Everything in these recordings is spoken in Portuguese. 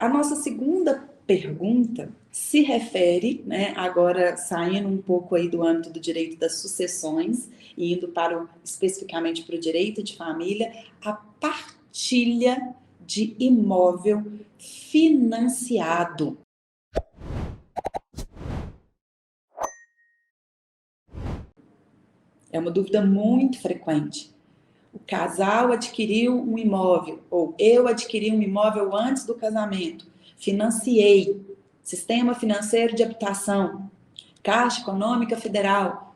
A nossa segunda pergunta se refere, né, agora saindo um pouco aí do âmbito do direito das sucessões e indo especificamente para o direito de família, a partilha de imóvel financiado. É uma dúvida muito frequente. O casal adquiriu um imóvel, ou eu adquiri um imóvel antes do casamento, financiei, Sistema Financeiro de Habitação, Caixa Econômica Federal.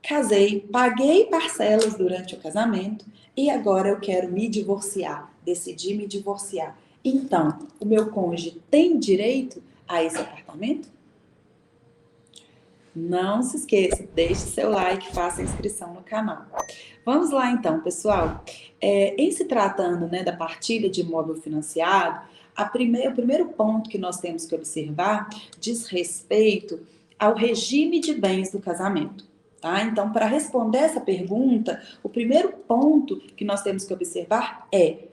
Casei, paguei parcelas durante o casamento e agora eu quero me divorciar, decidi me divorciar. Então, o meu cônjuge tem direito a esse apartamento? Não se esqueça, deixe seu like, faça a inscrição no canal. Vamos lá então, pessoal. Em se tratando, né, da partilha de imóvel financiado, o primeiro ponto que nós temos que observar diz respeito ao regime de bens do casamento. Tá? Então, para responder essa pergunta, o primeiro ponto que nós temos que observar é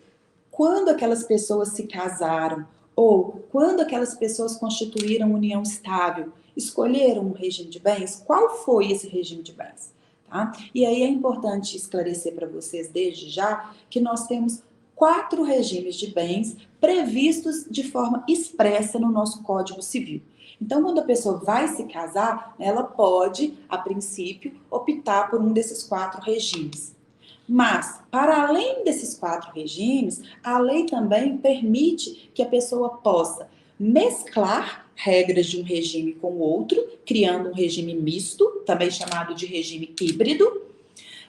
quando aquelas pessoas se casaram ou quando aquelas pessoas constituíram união estável, escolheram um regime de bens, qual foi esse regime de bens? Tá? E aí é importante esclarecer para vocês desde já que nós temos 4 regimes de bens previstos de forma expressa no nosso Código Civil. Então, quando a pessoa vai se casar, ela pode, a princípio, optar por um desses 4 regimes. Mas, para além desses 4 regimes, a lei também permite que a pessoa possa mesclar regras de um regime com o outro, criando um regime misto, também chamado de regime híbrido,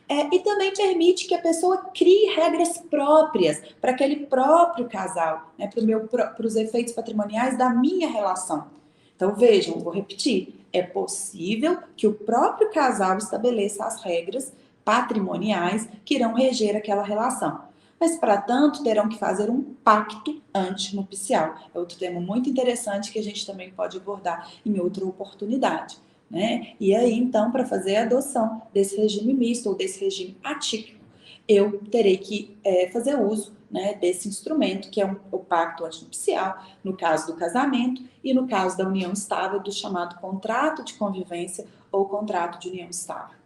e também permite que a pessoa crie regras próprias para aquele próprio casal, né, para os efeitos patrimoniais da minha relação. Então, vejam, vou repetir, é possível que o próprio casal estabeleça as regras patrimoniais que irão reger aquela relação. Mas, para tanto, terão que fazer um pacto antinupcial. É outro tema muito interessante que a gente também pode abordar em outra oportunidade. Né? E aí, então, para fazer a adoção desse regime misto ou desse regime atípico, eu terei que fazer uso, né, desse instrumento, que é o pacto antinupcial, no caso do casamento, e no caso da união estável, do chamado contrato de convivência ou contrato de união estável.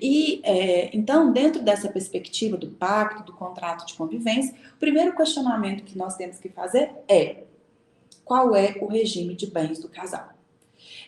E, então, dentro dessa perspectiva do pacto, do contrato de convivência, o primeiro questionamento que nós temos que fazer é: qual é o regime de bens do casal?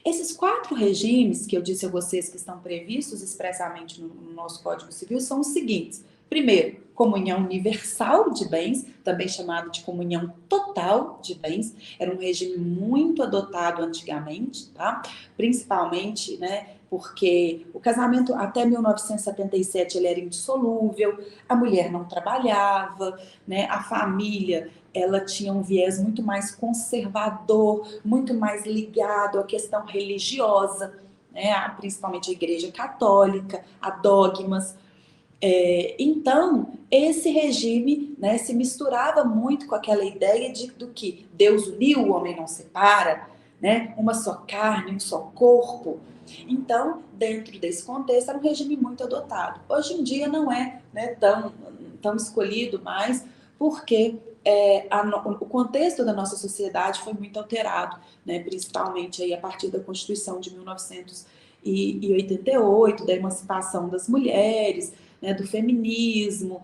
Esses 4 regimes que eu disse a vocês que estão previstos expressamente no nosso Código Civil são os seguintes. Primeiro, comunhão universal de bens, também chamado de comunhão total de bens. Era um regime muito adotado antigamente, tá? Principalmente, né, porque o casamento até 1977 ele era indissolúvel, a mulher não trabalhava, né, a família ela tinha um viés muito mais conservador, muito mais ligado à questão religiosa, né, principalmente a Igreja Católica, a dogmas. Então, esse regime, né, se misturava muito com aquela ideia do que Deus uniu, o homem não separa, né, uma só carne, um só corpo. Então, dentro desse contexto, era um regime muito adotado. Hoje em dia não é, né, tão escolhido mais, porque o contexto da nossa sociedade foi muito alterado, né, principalmente aí a partir da Constituição de 1988, da emancipação das mulheres, né, do feminismo,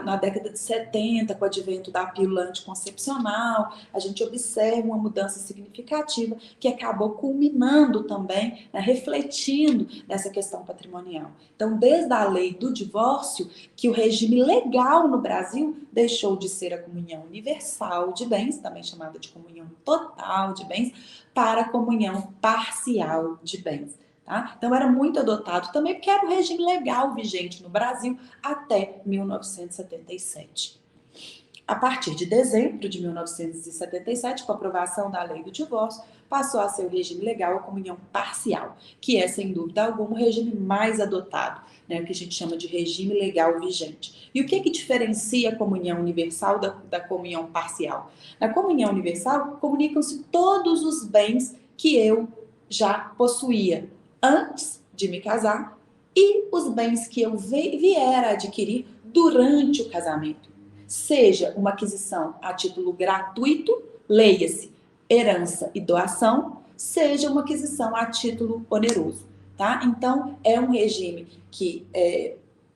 na década de 70, com o advento da pílula anticoncepcional, a gente observa uma mudança significativa que acabou culminando também, né, refletindo nessa questão patrimonial. Então, desde a lei do divórcio, que o regime legal no Brasil deixou de ser a comunhão universal de bens, também chamada de comunhão total de bens, para a comunhão parcial de bens. Tá? Então, era muito adotado também porque era o regime legal vigente no Brasil até 1977. A partir de dezembro de 1977, com a aprovação da lei do divórcio, passou a ser o regime legal a comunhão parcial, que é, sem dúvida alguma, o regime mais adotado, né, o que a gente chama de regime legal vigente. E o que diferencia a comunhão universal da comunhão parcial? Na comunhão universal, comunicam-se todos os bens que eu já possuía antes de me casar e os bens que eu vier a adquirir durante o casamento. seja uma aquisição a título gratuito, leia-se herança e doação, seja uma aquisição a título oneroso, tá? Então, é um regime que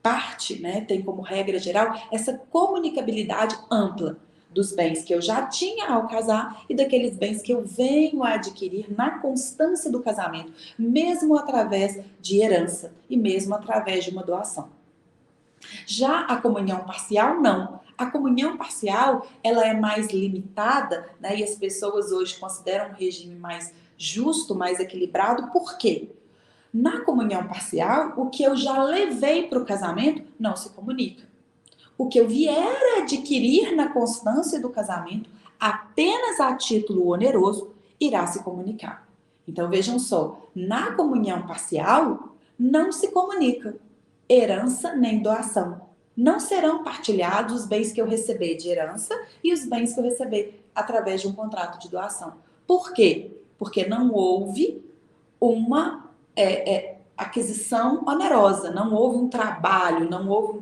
parte, né, tem como regra geral essa comunicabilidade ampla dos bens que eu já tinha ao casar e daqueles bens que eu venho a adquirir na constância do casamento, mesmo através de herança e mesmo através de uma doação. Já a comunhão parcial, não. A comunhão parcial, ela é mais limitada, né, e as pessoas hoje consideram um regime mais justo, mais equilibrado. Por quê? Na comunhão parcial, o que eu já levei para o casamento não se comunica. O que eu vier a adquirir na constância do casamento, apenas a título oneroso, irá se comunicar. Então vejam só, na comunhão parcial, não se comunica herança nem doação. Não serão partilhados os bens que eu receber de herança e os bens que eu receber através de um contrato de doação. Por quê? Porque não houve uma aquisição onerosa, não houve um trabalho, não houve um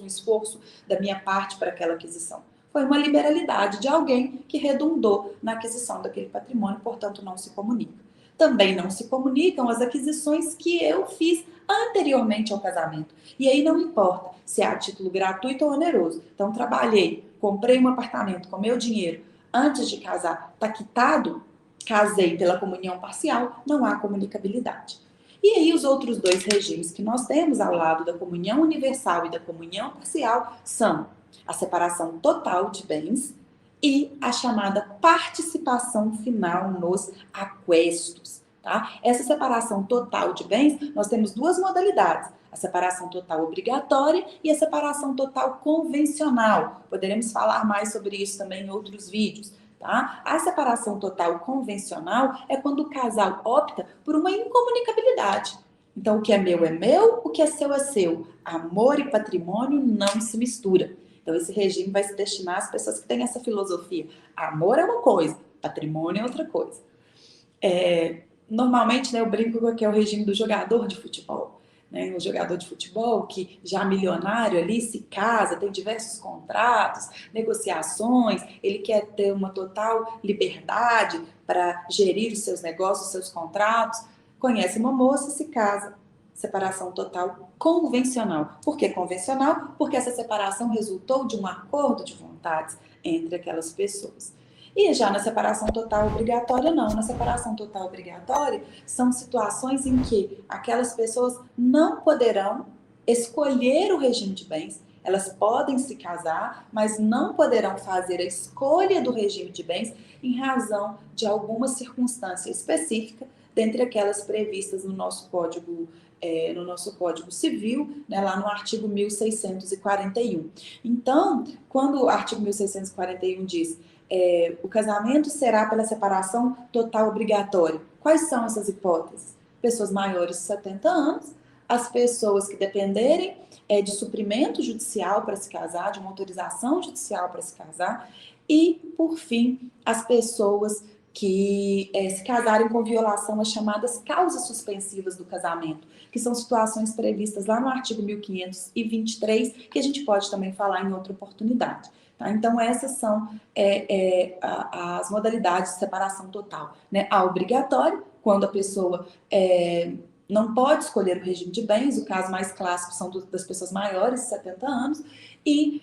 esforço da minha parte para aquela aquisição. Foi uma liberalidade de alguém que redundou na aquisição daquele patrimônio, portanto não se comunica. Também não se comunicam as aquisições que eu fiz anteriormente ao casamento. E aí não importa se é a título gratuito ou oneroso. Então trabalhei, comprei um apartamento com meu dinheiro antes de casar, está quitado, casei pela comunhão parcial, não há comunicabilidade. E aí os outros dois regimes que nós temos ao lado da comunhão universal e da comunhão parcial são a separação total de bens e a chamada participação final nos aquestos. Tá? Essa separação total de bens, nós temos duas modalidades. A separação total obrigatória e a separação total convencional. Poderemos falar mais sobre isso também em outros vídeos. Tá? A separação total convencional é quando o casal opta por uma incomunicabilidade. Então, o que é meu, o que é seu. Amor e patrimônio não se mistura. Então, esse regime vai se destinar às pessoas que têm essa filosofia. Amor é uma coisa, patrimônio é outra coisa. Normalmente, né, eu brinco que é o regime do jogador de futebol. Né? O jogador de futebol que já milionário ali se casa, tem diversos contratos, negociações, ele quer ter uma total liberdade para gerir os seus negócios, os seus contratos, conhece uma moça e se casa. Separação total convencional. Por que convencional? Porque essa separação resultou de um acordo de vontades entre aquelas pessoas. E já na separação total obrigatória, não. Na separação total obrigatória, são situações em que aquelas pessoas não poderão escolher o regime de bens. Elas podem se casar, mas não poderão fazer a escolha do regime de bens em razão de alguma circunstância específica, dentre aquelas previstas no nosso Código Civil, né, lá no artigo 1641. Então, quando o artigo 1641 diz o casamento será pela separação total obrigatória. Quais são essas hipóteses? Pessoas maiores de 70 anos, as pessoas que dependerem de suprimento judicial para se casar, de uma autorização judicial para se casar, e, por fim, as pessoas que se casarem com violação às chamadas causas suspensivas do casamento, que são situações previstas lá no artigo 1523, que a gente pode também falar em outra oportunidade. Tá? Então, essas são as modalidades de separação total. Né? A obrigatória, quando a pessoa não pode escolher o regime de bens, o caso mais clássico são das pessoas maiores de 70 anos, e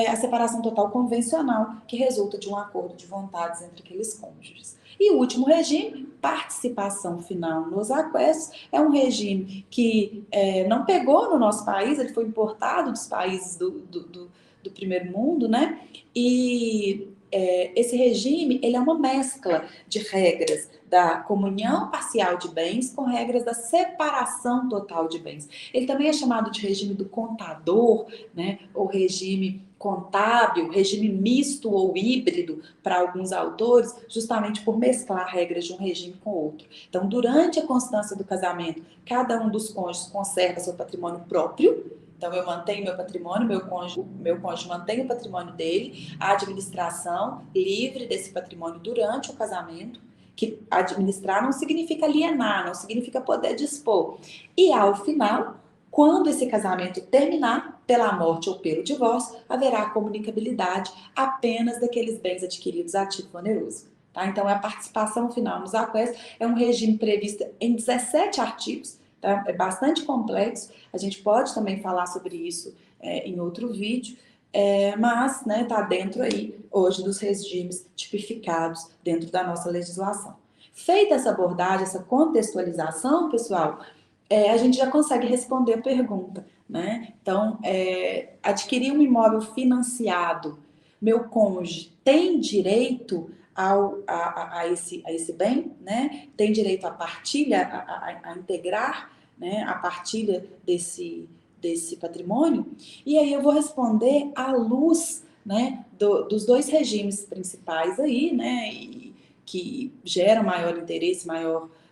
a separação total convencional, que resulta de um acordo de vontades entre aqueles cônjuges. E o último regime, participação final nos aquestos, é um regime que não pegou no nosso país, ele foi importado dos países do primeiro mundo, né? E esse regime, ele é uma mescla de regras da comunhão parcial de bens com regras da separação total de bens. Ele também é chamado de regime do contador, né? Ou regime contábil, regime misto ou híbrido para alguns autores, justamente por mesclar regras de um regime com outro. Então, durante a constância do casamento, cada um dos cônjuges conserva seu patrimônio próprio. Então, eu mantenho meu patrimônio, meu cônjuge mantém o patrimônio dele, a administração livre desse patrimônio durante o casamento, que administrar não significa alienar, não significa poder dispor. E ao final, quando esse casamento terminar, pela morte ou pelo divórcio, haverá comunicabilidade apenas daqueles bens adquiridos a título oneroso. Tá? Então, a participação final nos aquestos é um regime previsto em 17 artigos, tá? É bastante complexo, a gente pode também falar sobre isso em outro vídeo, mas está dentro aí hoje dos regimes tipificados dentro da nossa legislação. Feita essa abordagem, essa contextualização, pessoal, a gente já consegue responder a pergunta, né? Então, adquirir um imóvel financiado, meu cônjuge tem direito a esse bem, né? Tem direito à partilha, a integrar, né? A partilha desse patrimônio? E aí eu vou responder à luz, né, dos dois regimes principais aí, né? Que geram maior interesse,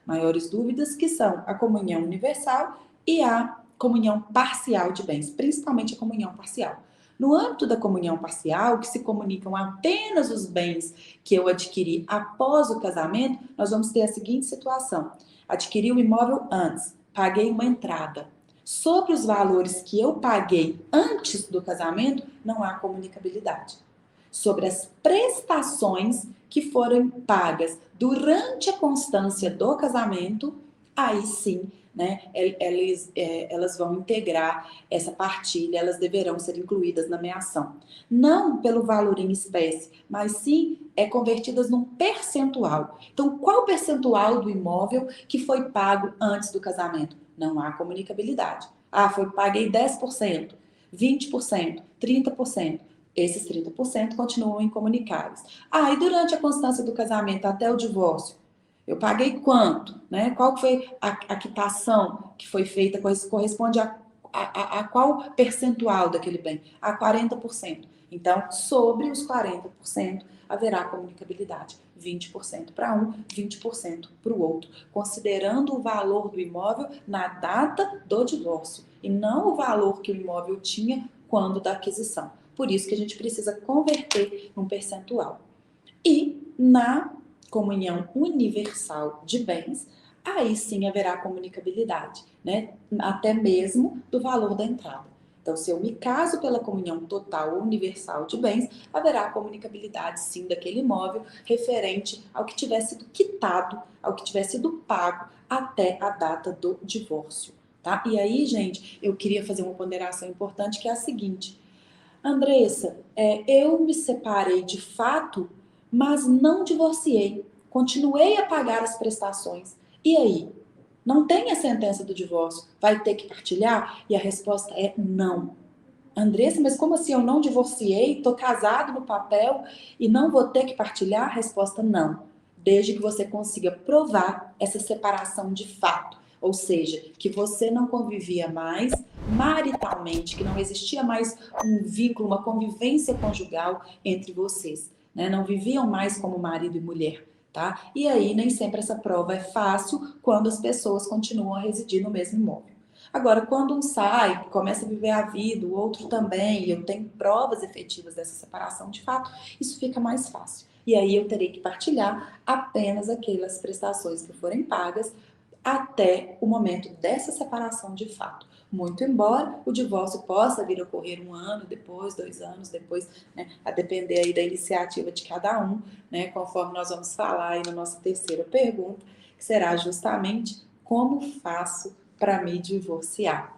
maiores dúvidas, que são a comunhão universal e a comunhão parcial de bens, principalmente a comunhão parcial. No âmbito da comunhão parcial, que se comunicam apenas os bens que eu adquiri após o casamento, nós vamos ter a seguinte situação: adquiri o imóvel antes, paguei uma entrada. Sobre os valores que eu paguei antes do casamento, não há comunicabilidade. Sobre as prestações que foram pagas durante a constância do casamento, aí sim, né, elas vão integrar essa partilha, elas deverão ser incluídas na meação. Não pelo valor em espécie, mas sim convertidas num percentual. Então, qual percentual do imóvel que foi pago antes do casamento? Não há comunicabilidade. Paguei 10%, 20%, 30%. Esses 30% continuam incomunicáveis. E durante a constância do casamento até o divórcio, eu paguei quanto? Né? Qual foi a quitação que foi feita? Corresponde a qual percentual daquele bem? A 40%. Então, sobre os 40%, haverá comunicabilidade. 20% para um, 20% para o outro, considerando o valor do imóvel na data do divórcio e não o valor que o imóvel tinha quando da aquisição. Por isso que a gente precisa converter num percentual. E na comunhão universal de bens, aí sim haverá comunicabilidade, né? Até mesmo do valor da entrada. Então, se eu me caso pela comunhão total ou universal de bens, haverá comunicabilidade sim daquele imóvel referente ao que tiver sido quitado, ao que tiver sido pago até a data do divórcio, tá? E aí, gente, eu queria fazer uma ponderação importante que é a seguinte: Andressa, eu me separei de fato, mas não divorciei. Continuei a pagar as prestações. E aí? Não tem a sentença do divórcio? Vai ter que partilhar? E a resposta é não. Andressa, mas como assim eu não divorciei? Estou casado no papel e não vou ter que partilhar? A resposta não. Desde que você consiga provar essa separação de fato. Ou seja, que você não convivia mais maritalmente, que não existia mais um vínculo, uma convivência conjugal entre vocês, né? Não viviam mais como marido e mulher, tá? E aí nem sempre essa prova é fácil quando as pessoas continuam a residir no mesmo imóvel. Agora, quando um sai, começa a viver a vida, o outro também, e eu tenho provas efetivas dessa separação de fato, isso fica mais fácil. E aí eu terei que partilhar apenas aquelas prestações que forem pagas até o momento dessa separação de fato. Muito embora o divórcio possa vir a ocorrer 1 ano depois, 2 anos depois, né, a depender aí da iniciativa de cada um, né, conforme nós vamos falar aí na nossa terceira pergunta, que será justamente como faço para me divorciar.